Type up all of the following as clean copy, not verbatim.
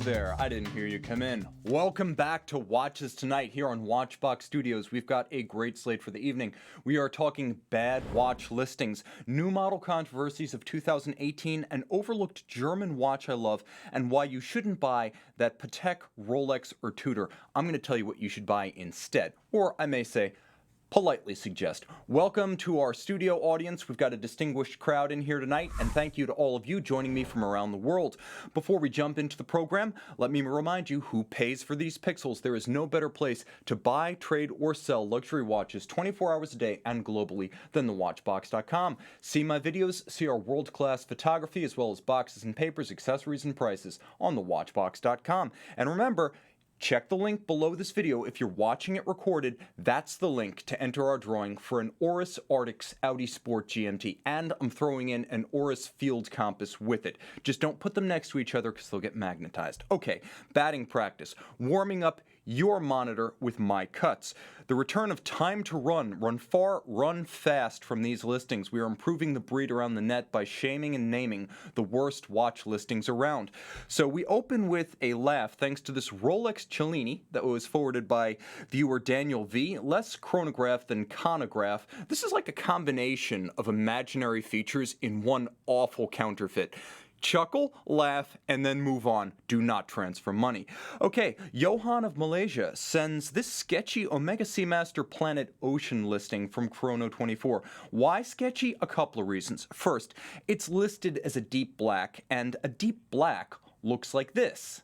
there, I didn't hear you come in. Welcome back to Watches Tonight here on Watchbox Studios. We've got a great slate for the evening. We are talking bad watch listings, new model controversies of 2018, an overlooked German watch I love, and why you shouldn't buy that Patek, Rolex, or Tudor. I'm going to tell you what you should buy instead, or I may say, politely suggest. Welcome to our studio audience. We've got a distinguished crowd in here tonight, and thank you to all of you joining me from around the world. Before we jump into the program, let me remind you who pays for these pixels. There is no better place to buy, trade, or sell luxury watches 24 hours a day and globally than thewatchbox.com. See my videos, see our world-class photography, as well as boxes and papers, accessories, and prices on thewatchbox.com. And remember, check the link below this video. If you're watching it recorded, that's the link to enter our drawing for an Oris Arctic Audi Sport GMT. And I'm throwing in an Oris Field Compass with it. Just don't put them next to each other because they'll get magnetized. Okay, batting practice. Warming up your monitor with my cuts. The return of time to run far, run fast from these listings. We are improving the breed around the net by shaming and naming the worst watch listings around. So we open with a laugh thanks to this Rolex Cellini that was forwarded by viewer Daniel V. Less chronograph than chronograph. This is like a combination of imaginary features in one awful counterfeit. Chuckle, laugh, and then move on. Do not transfer money. Okay, Johan of Malaysia sends this sketchy Omega Seamaster Planet Ocean listing from Chrono24. Why sketchy? A couple of reasons. First, it's listed as a deep black, and a deep black looks like this.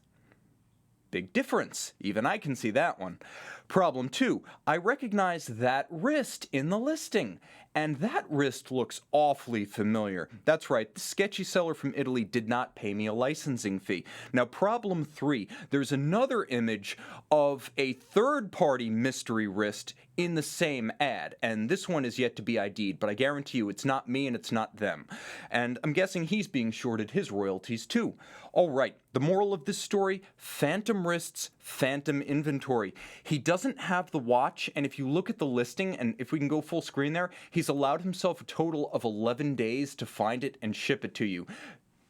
Big difference. Even I can see that one. Problem 2, I recognize that wrist in the listing, and that wrist looks awfully familiar. That's right, the sketchy seller from Italy did not pay me a licensing fee. Now, problem 3, there's another image of a third-party mystery wrist in the same ad, and this one is yet to be ID'd, but I guarantee you it's not me and it's not them. And I'm guessing he's being shorted his royalties too. All right, the moral of this story, phantom wrists, phantom inventory. He doesn't have the watch, and if you look at the listing, and if we can go full screen there, he's allowed himself a total of 11 days to find it and ship it to you.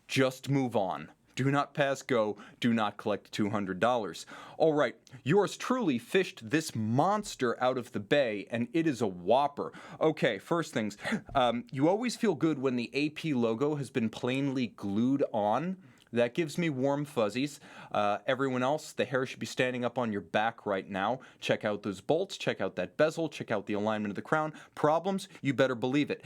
Just move on. Do not pass go. Do not collect $200. All right, yours truly fished this monster out of the bay, and it is a whopper. Okay, first things, you always feel good when the AP logo has been plainly glued on. That gives me warm fuzzies. Everyone else, the hair should be standing up on your back right now. Check out those bolts, check out that bezel, check out the alignment of the crown. Problems? You better believe it.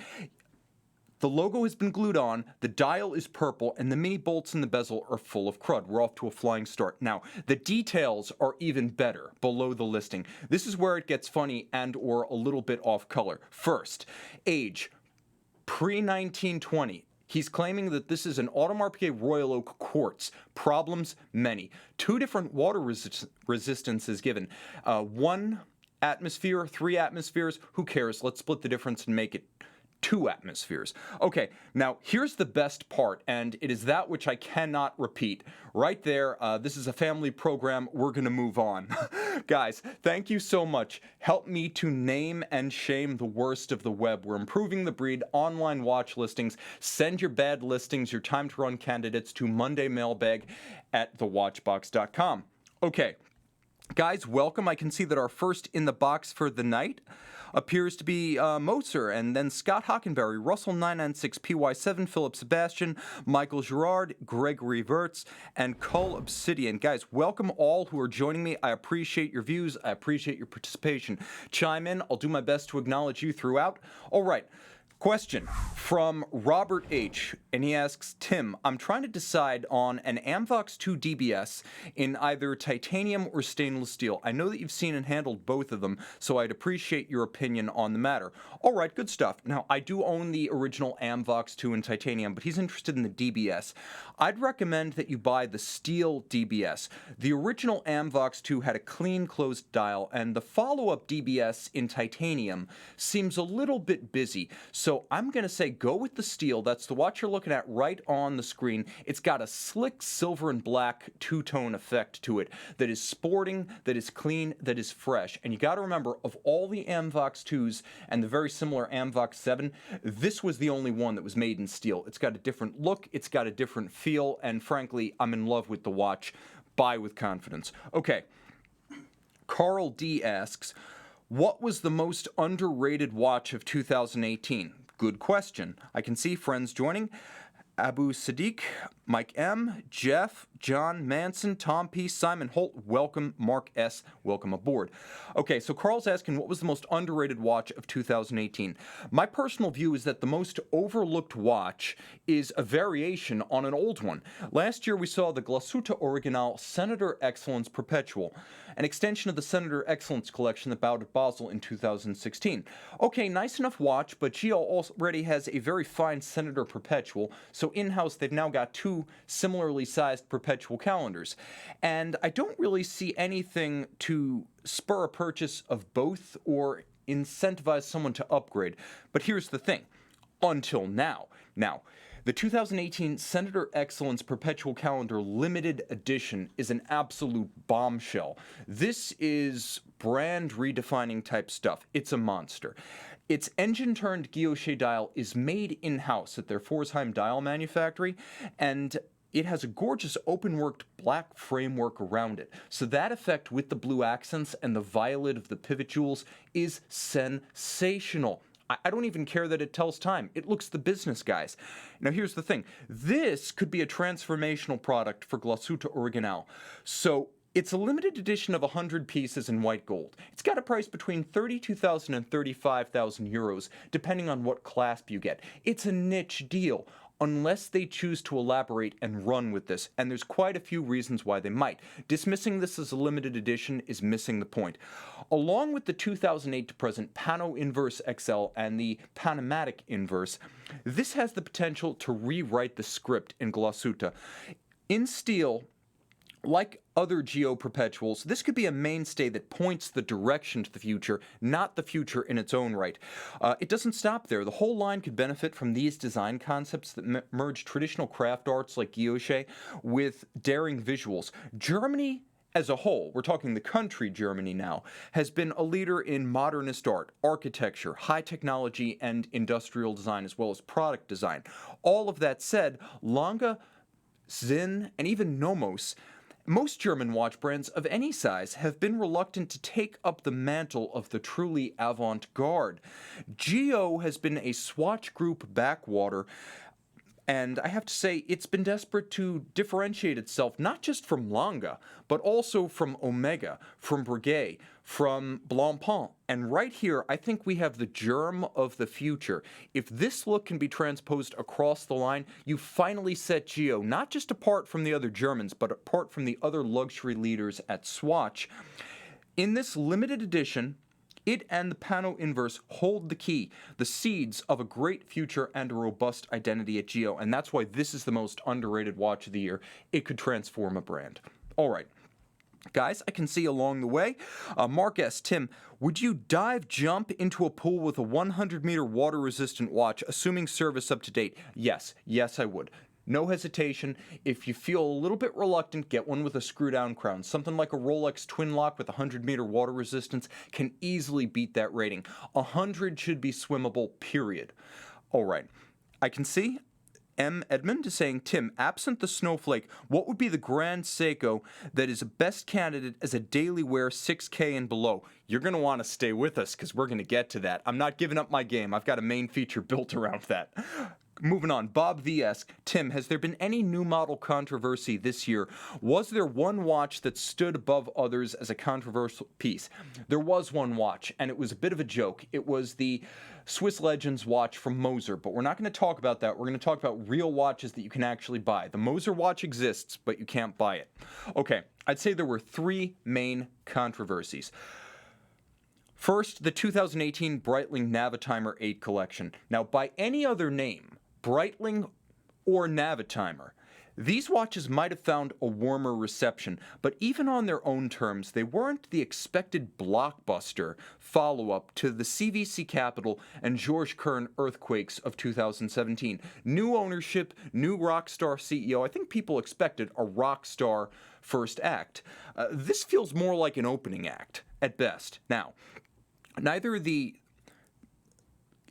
The logo has been glued on, the dial is purple, and the mini bolts in the bezel are full of crud. We're off to a flying start. Now, the details are even better below the listing. This is where it gets funny and or a little bit off color. First, age, pre-1920. He's claiming that this is an Audemars Royal Oak quartz. Problems, many. 2 different water resistances given. 1 atmosphere, 3 atmospheres. Who cares? Let's split the difference and make it 2 atmospheres. Okay, now here's the best part, and it is that which I cannot repeat. Right there, this is a family program. We're going to move on. Guys, thank you so much. Help me to name and shame the worst of the web. We're improving the breed, online watch listings. Send your bad listings, your time to run candidates to mondaymailbag@thewatchbox.com. Okay. Guys, welcome. I can see that our first in the box for the night appears to be Moser, and then Scott Hockenberry, Russell 996, PY7, Philip Sebastian, Michael Girard, Gregory Vertz, and Cull Obsidian. Guys, welcome all who are joining me. I appreciate your views. I appreciate your participation. Chime in. I'll do my best to acknowledge you throughout. All right. Question from Robert H., and he asks, Tim, I'm trying to decide on an Amvox 2 DBS in either titanium or stainless steel. I know that you've seen and handled both of them, so I'd appreciate your opinion on the matter. All right, good stuff. Now, I do own the original Amvox 2 in titanium, but he's interested in the DBS. I'd recommend that you buy the steel DBS. The original Amvox 2 had a clean closed dial, and the follow-up DBS in titanium seems a little bit busy. So I'm going to say go with the steel. That's the watch you're looking at right on the screen. It's got a slick silver and black two-tone effect to it that is sporting, that is clean, that is fresh. And you got to remember, of all the Amvox 2s and the very similar Amvox 7, this was the only one that was made in steel. It's got a different look, it's got a different feel, and frankly, I'm in love with the watch. buy with confidence. Okay, Carl D asks, what was the most underrated watch of 2018? Good question. I can see friends joining. Abu Sadiq, Mike M, Jeff, John Manson, Tom P, Simon Holt, welcome. Mark S, welcome aboard. Okay, so Carl's asking, what was the most underrated watch of 2018? My personal view is that the most overlooked watch is a variation on an old one. Last year we saw the Glashutte Original Senator Excellence Perpetual, an extension of the Senator Excellence collection that bowed at Basel in 2016. Okay, nice enough watch, but Geo already has a very fine Senator Perpetual, so in-house they've now got two similarly sized perpetual calendars. And I don't really see anything to spur a purchase of both or incentivize someone to upgrade. But here's the thing, until now. Now, the 2018 Senator Excellence Perpetual Calendar Limited Edition is an absolute bombshell. This is brand redefining type stuff. It's a monster. Its engine-turned guilloche dial is made in-house at their Pforzheim dial manufactory, and it has a gorgeous open-worked black framework around it. So that effect with the blue accents and the violet of the pivot jewels is sensational. I don't even care that it tells time. It looks the business, guys. Now here's the thing. This could be a transformational product for Glashutte Original. So it's a limited edition of 100 pieces in white gold. It's got a price between 32,000 and 35,000 euros, depending on what clasp you get. It's a niche deal, unless they choose to elaborate and run with this, and there's quite a few reasons why they might. Dismissing this as a limited edition is missing the point. Along with the 2008 to present Pano Inverse XL and the Panamatic Inverse, this has the potential to rewrite the script in Glashutte. In steel, like other Geo Perpetuals, this could be a mainstay that points the direction to the future, not the future in its own right. It doesn't stop there. The whole line could benefit from these design concepts that merge traditional craft arts like guilloche with daring visuals. Germany as a whole, we're talking the country Germany now, has been a leader in modernist art, architecture, high technology, and industrial design, as well as product design. All of that said, Lange, Sinn, and even Nomos, most German watch brands of any size have been reluctant to take up the mantle of the truly avant-garde. Geo has been a Swatch Group backwater, and I have to say it's been desperate to differentiate itself not just from Lange, but also from Omega, from Breguet, from Blancpain. And right here, I think we have the germ of the future. If this look can be transposed across the line, you finally set Geo not just apart from the other Germans, but apart from the other luxury leaders at Swatch. In this limited edition, it and the Pano Inverse hold the key, the seeds of a great future and a robust identity at Geo, and that's why this is the most underrated watch of the year. It could transform a brand. All right. Guys, I can see along the way. Mark S. Tim, would you jump into a pool with a 100-meter water-resistant watch, assuming service up to date? Yes, I would. No hesitation. If you feel a little bit reluctant, get one with a screw-down crown. Something like a Rolex Twin Lock with 100-meter water resistance can easily beat that rating. 100 should be swimmable, period. All right. I can see M. Edmund is saying, Tim, absent the Snowflake, what would be the Grand Seiko that is a best candidate as a daily wear 6K and below? You're going to want to stay with us because we're going to get to that. I'm not giving up my game. I've got a main feature built around that. Moving on, Bob V.S. Tim, has there been any new model controversy this year? Was there one watch that stood above others as a controversial piece? There was one watch, and it was a bit of a joke. It was the Swiss Legends watch from Moser, but we're not going to talk about that. We're going to talk about real watches that you can actually buy. The Moser watch exists, but you can't buy it. Okay, I'd say there were three main controversies. First, the 2018 Breitling Navitimer 8 collection. Now, by any other name, Breitling or Navitimer, these watches might have found a warmer reception, but even on their own terms, they weren't the expected blockbuster follow-up to the CVC Capital and Georges Kern earthquakes of 2017. New ownership, new rockstar CEO. I think people expected a rockstar first act. This feels more like an opening act, at best. Now, neither the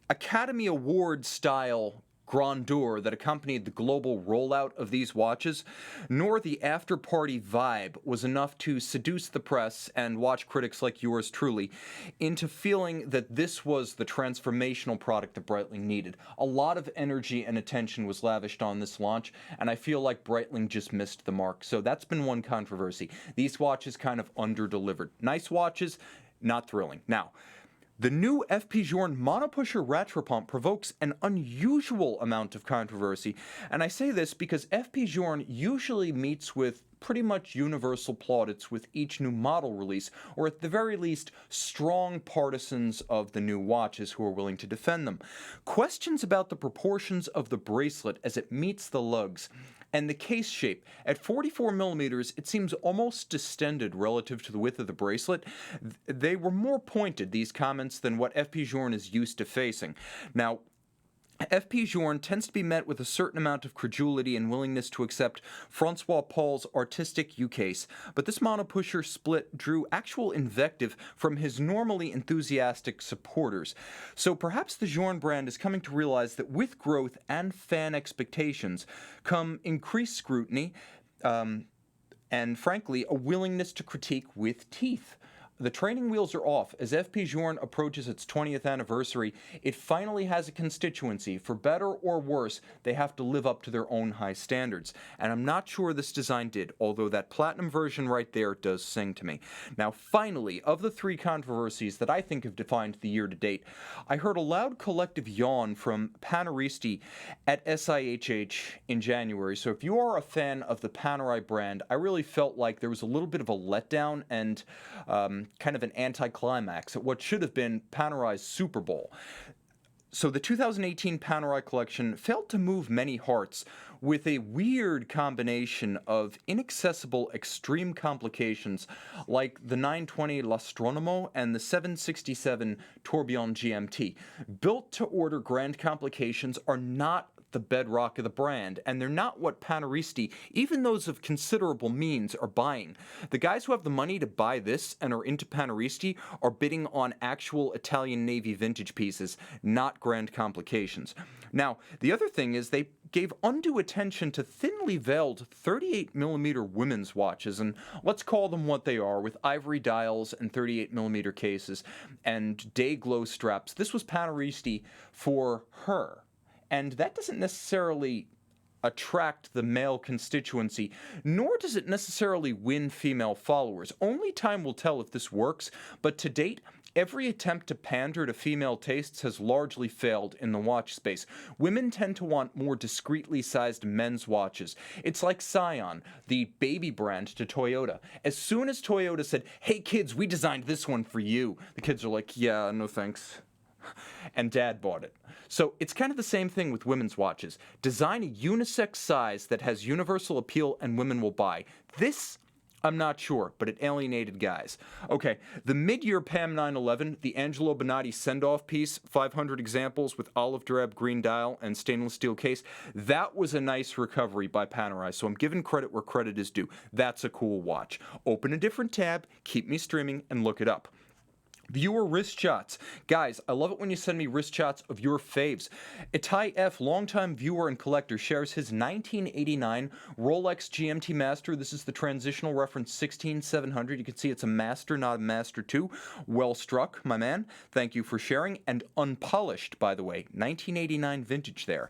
Academy Award style grandeur that accompanied the global rollout of these watches, nor the after-party vibe was enough to seduce the press and watch critics like yours truly into feeling that this was the transformational product that Breitling needed. A lot of energy and attention was lavished on this launch, and I feel like Breitling just missed the mark. So that's been one controversy. These watches kind of under-delivered. Nice watches, not thrilling. Now, the new FP Journe Monopusher Rattrapante provokes an unusual amount of controversy, and I say this because FP Journe usually meets with pretty much universal plaudits with each new model release, or at the very least, strong partisans of the new watches who are willing to defend them. Questions about the proportions of the bracelet as it meets the lugs and the case shape. At 44 millimeters, it seems almost distended relative to the width of the bracelet. They were more pointed, these comments, than what FP Journe is used to facing. Now, FP Journe tends to be met with a certain amount of credulity and willingness to accept Francois Paul's artistic ukase, but this monopusher split drew actual invective from his normally enthusiastic supporters. So perhaps the Journe brand is coming to realize that with growth and fan expectations come increased scrutiny and, frankly, a willingness to critique with teeth. The training wheels are off. As FP Journe approaches its 20th anniversary, it finally has a constituency. For better or worse, they have to live up to their own high standards. And I'm not sure this design did, although that platinum version right there does sing to me. Now, finally, of the three controversies that I think have defined the year to date, I heard a loud collective yawn from Paneristi at SIHH in January. So if you are a fan of the Panerai brand, I really felt like there was a little bit of a letdown and kind of an anticlimax at what should have been Panerai's Super Bowl. So the 2018 Panerai collection failed to move many hearts with a weird combination of inaccessible extreme complications like the 920 L'Astronomo and the 767 Tourbillon GMT. Built to order grand complications are not the bedrock of the brand, and they're not what Paneristi, even those of considerable means, are buying. The guys who have the money to buy this and are into Paneristi are bidding on actual Italian Navy vintage pieces, not grand complications. Now, the other thing is they gave undue attention to thinly veiled 38mm women's watches, and let's call them what they are, with ivory dials and 38mm cases and day glow straps. This was Paneristi for her. And that doesn't necessarily attract the male constituency, nor does it necessarily win female followers. Only time will tell if this works, but to date, every attempt to pander to female tastes has largely failed in the watch space. Women tend to want more discreetly sized men's watches. It's like Scion, the baby brand to Toyota. As soon as Toyota said, "Hey kids, we designed this one for you," the kids are like, "Yeah, no thanks." And dad bought it. So it's kind of the same thing with women's watches. Design a unisex size that has universal appeal and women will buy. This, I'm not sure, but it alienated guys. Okay, the mid-year PAM 911, the Angelo Bonatti send-off piece, 500 examples with olive drab green dial and stainless steel case, that was a nice recovery by Panerai, so I'm giving credit where credit is due. That's a cool watch. Open a different tab, keep me streaming, and look it up. Viewer wrist shots. Guys, I love it when you send me wrist shots of your faves. Ti F, longtime viewer and collector, shares his 1989 Rolex GMT-Master. This is the transitional reference 16700. You can see it's a Master, not a Master II. Well struck, my man. Thank you for sharing. And unpolished, by the way. 1989 vintage there.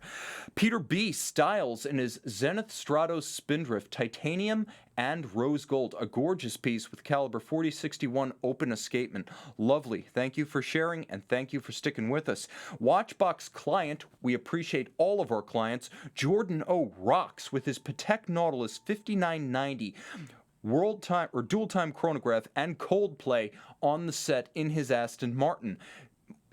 Peter B. styles in his Zenith Stratos Spindrift titanium and rose gold, a gorgeous piece with caliber 4061 open escapement. Lovely. Thank you for sharing, and thank you for sticking with us. Watchbox client, we appreciate all of our clients. Jordan O rocks with his Patek Nautilus 5990 world time or dual time chronograph and Coldplay on the set in his Aston Martin.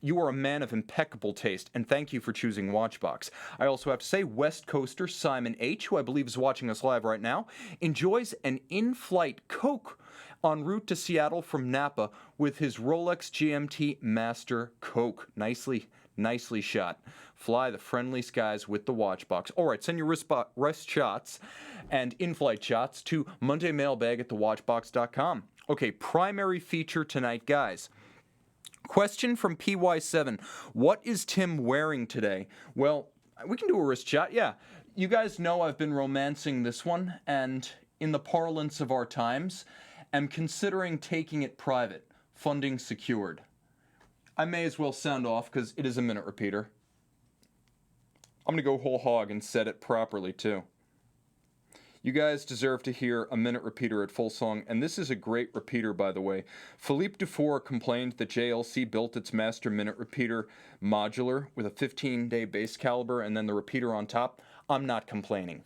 You are a man of impeccable taste, and thank you for choosing Watchbox. I also have to say, West Coaster Simon H., who I believe is watching us live right now, enjoys an in-flight Coke en route to Seattle from Napa with his Rolex GMT-Master Coke. Nicely shot. Fly the friendly skies with the Watchbox. All right, send your wrist shots and in-flight shots to mondaymailbag@thewatchbox.com. Okay, primary feature tonight, guys. Question from PY7. What is Tim wearing today? Well, We can do a wrist shot, yeah. You guys know I've been romancing this one, and in the parlance of our times, am considering taking it private, funding secured. I may as well sound off because it is a minute repeater. I'm going to go whole hog and set it properly too. You guys deserve to hear a minute repeater at full song, and this is a great repeater, by the way. Philippe Dufour complained that JLC built its master minute repeater modular with a 15-day base caliber and then the repeater on top. I'm not complaining.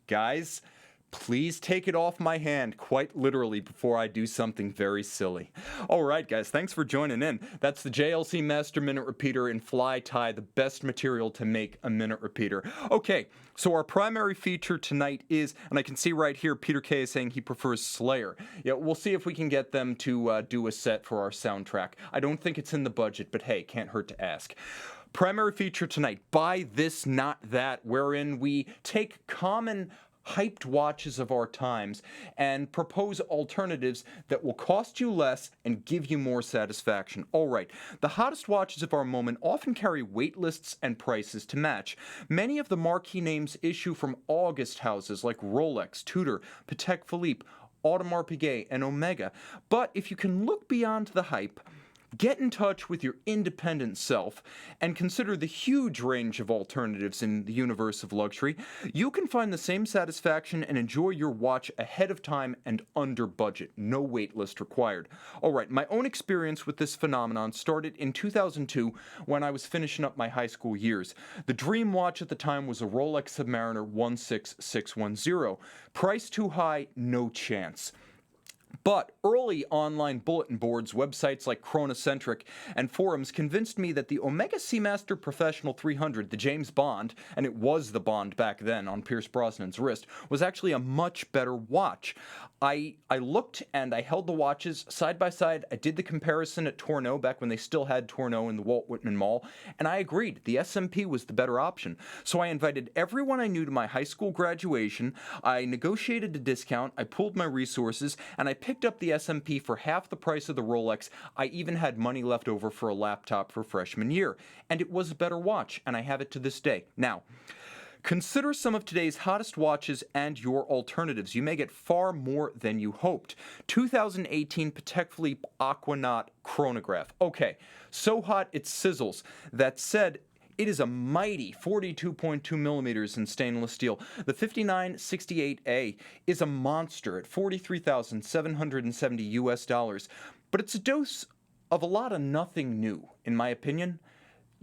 Guys, please take it off my hand, quite literally, before I do something very silly. Alright guys, thanks for joining in. That's the JLC Master Minute Repeater in fly tie, the best material to make a minute repeater. Okay, so our primary feature tonight is, and I can see right here Peter K is saying he prefers Slayer. Yeah, we'll see if we can get them to do a set for our soundtrack. I don't think it's in the budget, but hey, can't hurt to ask. Primary feature tonight, Buy This Not That, wherein we take common hyped watches of our times and propose alternatives that will cost you less and give you more satisfaction. Alright, the hottest watches of our moment often carry wait lists and prices to match. Many of the marquee names issue from August houses like Rolex, Tudor, Patek Philippe, Audemars Piguet, and Omega. But if you can look beyond the hype, get in touch with your independent self and consider the huge range of alternatives in the universe of luxury, you can find the same satisfaction and enjoy your watch ahead of time and under budget. No wait list required. Alright, my own experience with this phenomenon started in 2002 when I was finishing up my high school years. The dream watch at the time was a Rolex Submariner 16610. Price too high? No chance. But early online bulletin boards, websites like Chronocentric, and forums convinced me that the Omega Seamaster Professional 300, the James Bond, and it was the Bond back then on Pierce Brosnan's wrist, was actually a much better watch. I looked and I held the watches side by side. I did the comparison at Tourneau back when they still had Tourneau in the Walt Whitman Mall, and I agreed the SMP was the better option. So I invited everyone I knew to my high school graduation, I negotiated a discount, I pooled my resources, and I picked up the SMP for half the price of the Rolex. I even had money left over for a laptop for freshman year, and it was a better watch, and I have it to this day. Now, consider some of today's hottest watches and your alternatives. You may get far more than you hoped. 2018 Patek Philippe Aquanaut Chronograph. Okay, so hot it sizzles. That said, it is a mighty 42.2 millimeters in stainless steel. The 5968A is a monster at $43,770 US, but it's a dose of a lot of nothing new, in my opinion.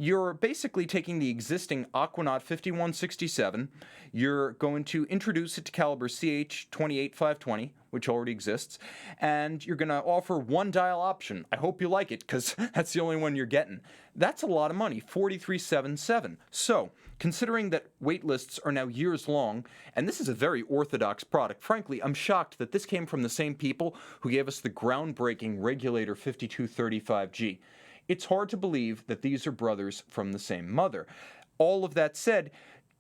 You're basically taking the existing Aquanaut 5167, you're going to introduce it to caliber CH 28520, which already exists, and you're going to offer one dial option. I hope you like it, because that's the only one you're getting. That's a lot of money, $43,770. So, considering that wait lists are now years long, and this is a very orthodox product, frankly, I'm shocked that this came from the same people who gave us the groundbreaking Regulator 5235G. It's hard to believe that these are brothers from the same mother. All of that said,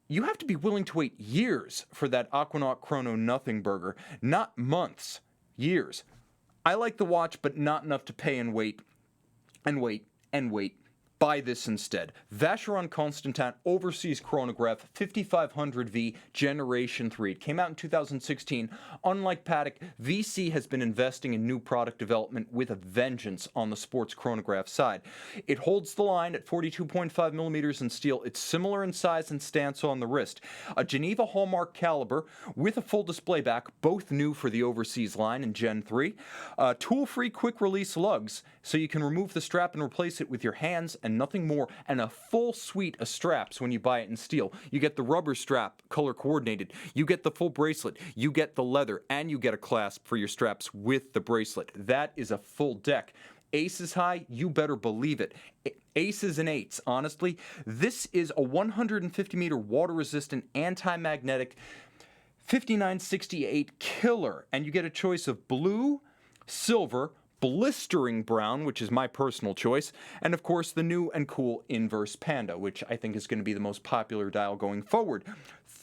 you have to be willing to wait years for that Aquanaut Chrono Nothing Burger, not months, years. I like the watch, but not enough to pay and wait, and wait, and wait. Buy this instead. Vacheron Constantin Overseas Chronograph 5500V Generation 3. It came out in 2016. Unlike Patek, VC has been investing in new product development with a vengeance on the sports chronograph side. It holds the line at 42.5 millimeters in steel. It's similar in size and stance on the wrist. A Geneva Hallmark caliber with a full display back, both new for the Overseas line in Gen 3. Tool-free quick-release lugs, so you can remove the strap and replace it with your hands and nothing more, and a full suite of straps when you buy it in steel. You get the rubber strap, color coordinated, you get the full bracelet, you get the leather, and you get a clasp for your straps with the bracelet. That is a full deck. Aces high, you better believe it. Aces and eights, honestly. This is a 150 meter water resistant anti-magnetic 5968 killer, and you get a choice of blue, silver, blistering brown, which is my personal choice, and of course the new and cool inverse panda, which I think is going to be the most popular dial going forward.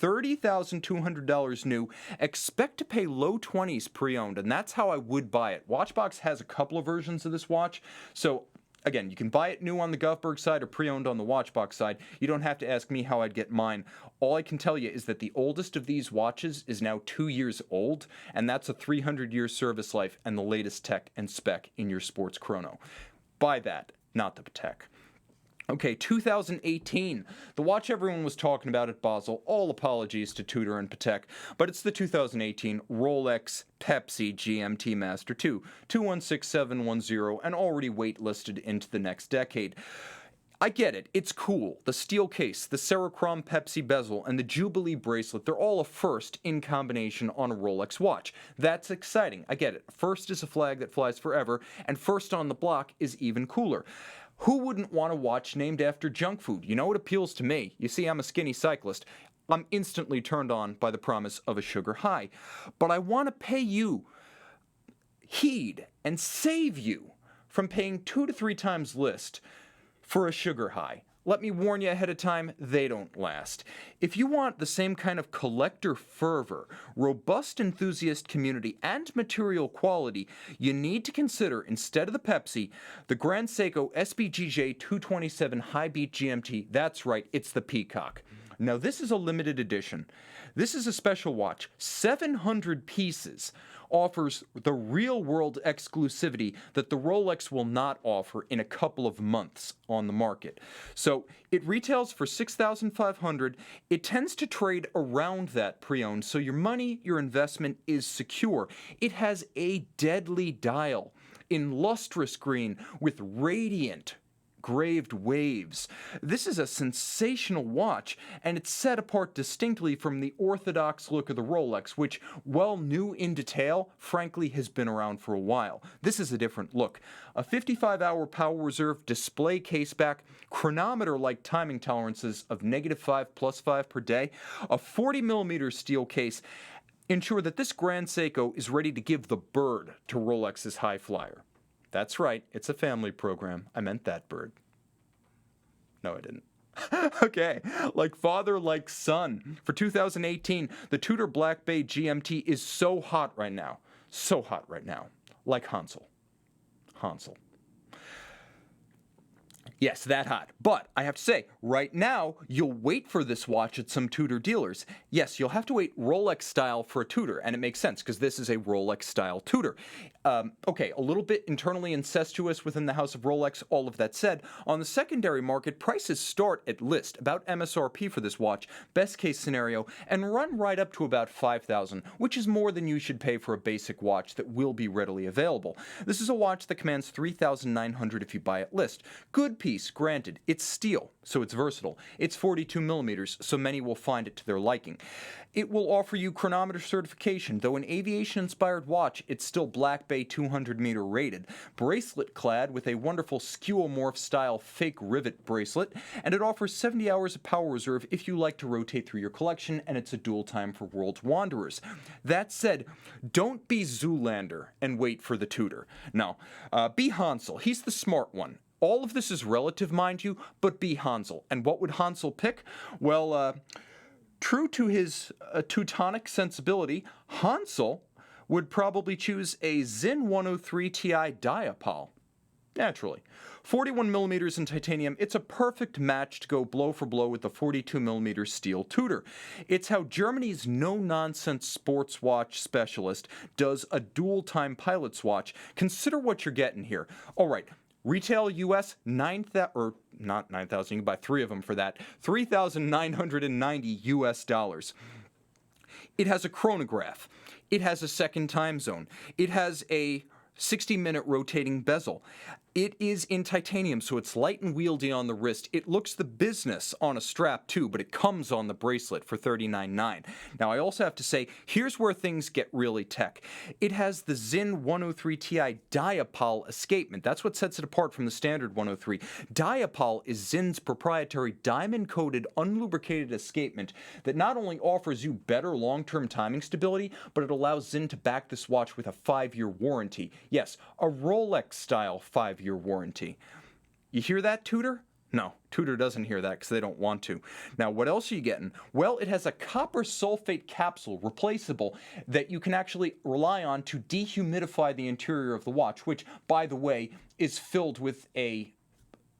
$30,200 new. Expect to pay low 20s pre-owned, and that's how I would buy it. Watchbox has a couple of versions of this watch, so again, you can buy it new on the Govberg side or pre-owned on the Watchbox side. You don't have to ask me how I'd get mine. All I can tell you is that the oldest of these watches is now 2 years old, and that's a 300-year service life and the latest tech and spec in your sports chrono. Buy that, not the Patek. Okay, 2018. The watch everyone was talking about at Basel. All apologies to Tudor and Patek, but it's the 2018 Rolex Pepsi GMT-Master II, 216710, and already waitlisted into the next decade. I get it, it's cool. The steel case, the Serichrome Pepsi bezel, and the Jubilee bracelet, they're all a first in combination on a Rolex watch. That's exciting, I get it. First is a flag that flies forever, and first on the block is even cooler. Who wouldn't want a watch named after junk food? You know what appeals to me? You see, I'm a skinny cyclist. I'm instantly turned on by the promise of a sugar high. But I want to pay you heed and save you from paying 2 to 3 times list for a sugar high. Let me warn you ahead of time, they don't last. If you want the same kind of collector fervor, robust enthusiast community, and material quality, you need to consider, instead of the Pepsi, the Grand Seiko SBGJ 227 High Beat GMT. That's right, it's the Peacock. Now this is a limited edition. This is a special watch, 700 pieces, offers the real-world exclusivity that the Rolex will not offer in a couple of months on the market. So it retails for $6,500. It tends to trade around that pre-owned, so your money, your investment is secure. It has a deadly dial in lustrous green with radiant engraved waves. This is a sensational watch, and it's set apart distinctly from the orthodox look of the Rolex, which, while new in detail, frankly has been around for a while. This is a different look. A 55-hour power reserve display caseback, chronometer-like timing tolerances of -5 +5 per day, a 40mm steel case, ensure that this Grand Seiko is ready to give the bird to Rolex's high flyer. That's right, it's a family program. I meant that bird. No, I didn't. Okay, like father, like son. For 2018, the Tudor Black Bay GMT is so hot right now. So hot right now. Like Hansel. Hansel. Yes, that hot. But I have to say, right now, you'll wait for this watch at some Tudor dealers. Yes, you'll have to wait Rolex style for a Tudor, and it makes sense because this is a Rolex style Tudor. Okay, a little bit internally incestuous within the house of Rolex. All of that said, on the secondary market, prices start at list, about MSRP for this watch, best case scenario, and run right up to about $5,000, which is more than you should pay for a basic watch that will be readily available. This is a watch that commands $3,900 if you buy at list. Good piece, granted. It's steel, so it's versatile. It's 42mm, so many will find it to their liking. It will offer you chronometer certification. Though an aviation-inspired watch, it's still Black Bay 200-meter rated. Bracelet clad with a wonderful skeuomorph-style fake rivet bracelet, and it offers 70 hours of power reserve if you like to rotate through your collection, and it's a dual time for World's Wanderers. That said, don't be Zoolander and wait for the Tudor. No, be Hansel. He's the smart one. All of this is relative, mind you, but be Hansel. And what would Hansel pick? Well, true to his Teutonic sensibility, Hansel would probably choose a Sinn 103 Ti Diapal. Naturally. 41mm in titanium, it's a perfect match to go blow for blow with the 42mm steel Tudor. It's how Germany's no-nonsense sports watch specialist does a dual-time pilot's watch. Consider what you're getting here. All right. Retail US, $9,000, or not $9,000, you can buy 3 of them for that, $3,990 US. It has a chronograph. It has a second time zone. It has a 60-minute rotating bezel. It is in titanium, so it's light and wieldy on the wrist. It looks the business on a strap too, but it comes on the bracelet for $39.9. Now I also have to say, here's where things get really tech. It has the Sinn 103 Ti Diapal escapement. That's what sets it apart from the standard 103. Diapal is Sinn's proprietary diamond-coated, unlubricated escapement that not only offers you better long-term timing stability, but it allows Sinn to back this watch with a 5-year warranty. Yes, a Rolex-style 5-year warranty. You hear that, Tudor? No, Tudor doesn't hear that because they don't want to. Now, what else are you getting? Well, it has a copper sulfate capsule, replaceable, that you can actually rely on to dehumidify the interior of the watch, which, by the way, is filled with a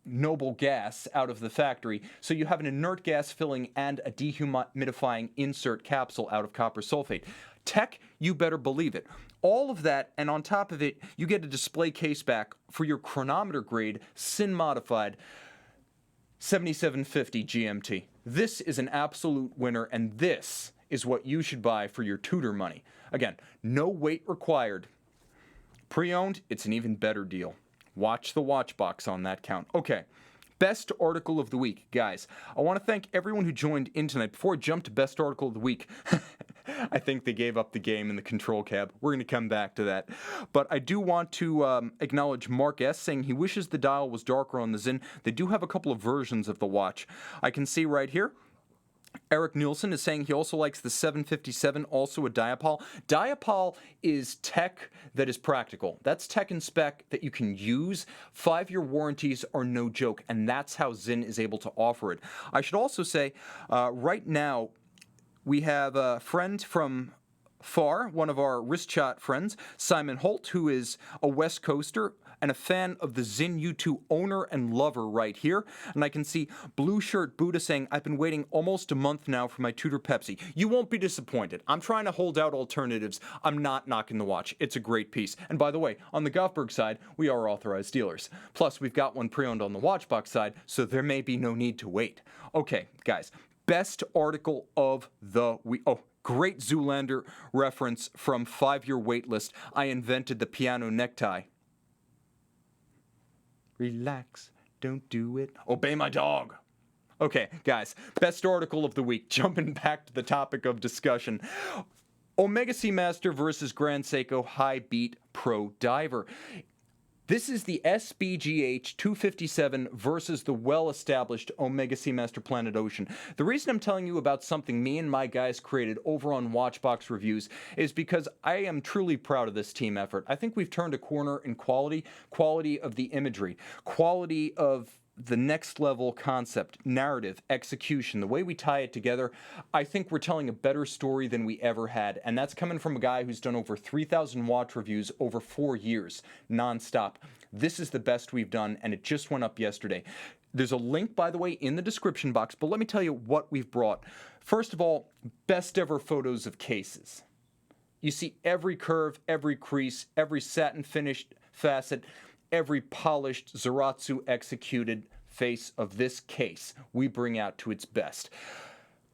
noble gas out of the factory. So you have an inert gas filling and a dehumidifying insert capsule out of copper sulfate. Tech, you better believe it. All of that, and on top of it, you get a display case back for your chronometer grade, Sinn modified 7750 GMT. This is an absolute winner, and this is what you should buy for your Tudor money. Again, no weight required. Pre-owned, it's an even better deal. Watch the watch box on that count. Okay, best article of the week. Guys, I want to thank everyone who joined in tonight. Before I jump to best article of the week, I think they gave up the game in the control cab. We're going to come back to that. But I do want to acknowledge Mark S. saying he wishes the dial was darker on the Sinn. They do have a couple of versions of the watch. I can see right here, Eric Nielsen is saying he also likes the 757, also a Diapal. Diapal is tech that is practical. That's tech and spec that you can use. 5-year warranties are no joke, and that's how Sinn is able to offer it. I should also say, right now, we have a friend from far, one of our wrist shot friends, Simon Holt, who is a West Coaster and a fan of the Sinn U2 owner and lover right here. And I can see Blue Shirt Buddha saying, I've been waiting almost a month now for my Tudor Pepsi. You won't be disappointed. I'm trying to hold out alternatives. I'm not knocking the watch. It's a great piece. And by the way, on the Goffberg side, we are authorized dealers. Plus, we've got one pre-owned on the Watchbox side, so there may be no need to wait. Okay, guys, best article of the week. Oh, great Zoolander reference from 5-year waitlist. I invented the piano necktie. Relax, don't do it. Obey my dog. Okay, guys, best article of the week. Jumping back to the topic of discussion. Omega Seamaster versus Grand Seiko High Beat Pro Diver. This is the SBGH 257 versus the well-established Omega Seamaster Planet Ocean. The reason I'm telling you about something me and my guys created over on Watchbox Reviews is because I am truly proud of this team effort. I think we've turned a corner in quality of the imagery, quality of the next level concept, narrative, execution, the way we tie it together. I think we're telling a better story than we ever had, and that's coming from a guy who's done over 3,000 watch reviews over 4 years, nonstop. This is the best we've done, and it just went up yesterday. There's a link, by the way, in the description box, but let me tell you what we've brought. First of all, best ever photos of cases. You see every curve, every crease, every satin finished facet, every polished Zaratsu executed face of this case we bring out to its best.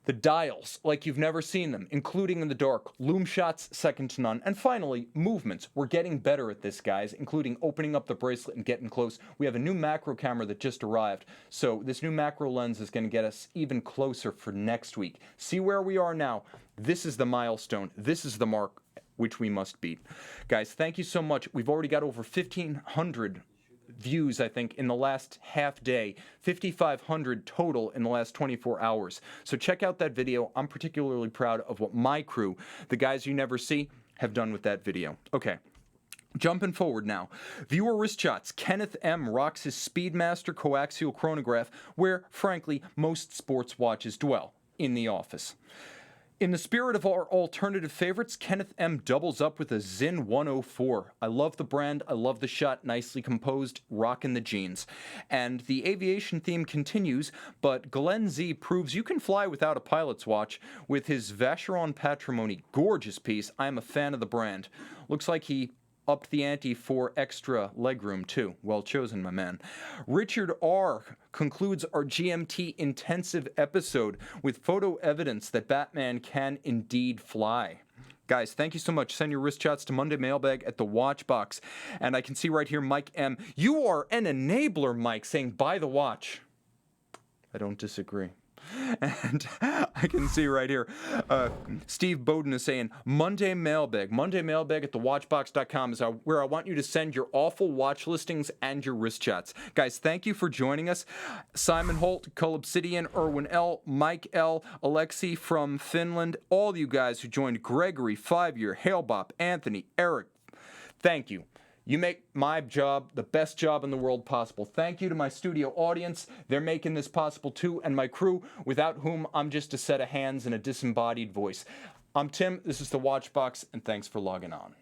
The dials, like you've never seen them, including in the dark, loom shots second to none, and finally, movements. We're getting better at this, guys, including opening up the bracelet and getting close. We have a new macro camera that just arrived, so this new macro lens is going to get us even closer for next week. See where we are now? This is the milestone. This is the mark which we must beat. Guys, thank you so much. We've already got over 1,500 views, I think, in the last half day. 5,500 total in the last 24 hours. So check out that video. I'm particularly proud of what my crew, the guys you never see, have done with that video. Okay. Jumping forward now. Viewer wrist shots. Kenneth M. rocks his Speedmaster coaxial chronograph, where, frankly, most sports watches dwell, in the office. In the spirit of our alternative favorites, Kenneth M. doubles up with a Sinn 104. I love the brand, I love the shot, nicely composed, rockin' the jeans. And the aviation theme continues, but Glenn Z proves you can fly without a pilot's watch with his Vacheron Patrimony. Gorgeous piece. I am a fan of the brand. Looks like he upped the ante for extra legroom, too. Well chosen, my man. Richard R. concludes our GMT intensive episode with photo evidence that Batman can indeed fly. Guys, thank you so much. Send your wrist chats to Monday Mailbag at the Watch Box. And I can see right here, Mike M. You are an enabler, Mike, saying buy the watch. I don't disagree. And I can see right here, Steve Bowden is saying, Monday Mailbag at thewatchbox.com is where I want you to send your awful watch listings and your wrist chats. Guys, thank you for joining us. Simon Holt, Colobsidian, Erwin L., Mike L., Alexi from Finland, all you guys who joined, Gregory, 5-Year, Halebop, Anthony, Eric, thank you. You make my job the best job in the world possible. Thank you to my studio audience. They're making this possible too, and my crew, without whom I'm just a set of hands and a disembodied voice. I'm Tim, this is the Watchbox, and thanks for logging on.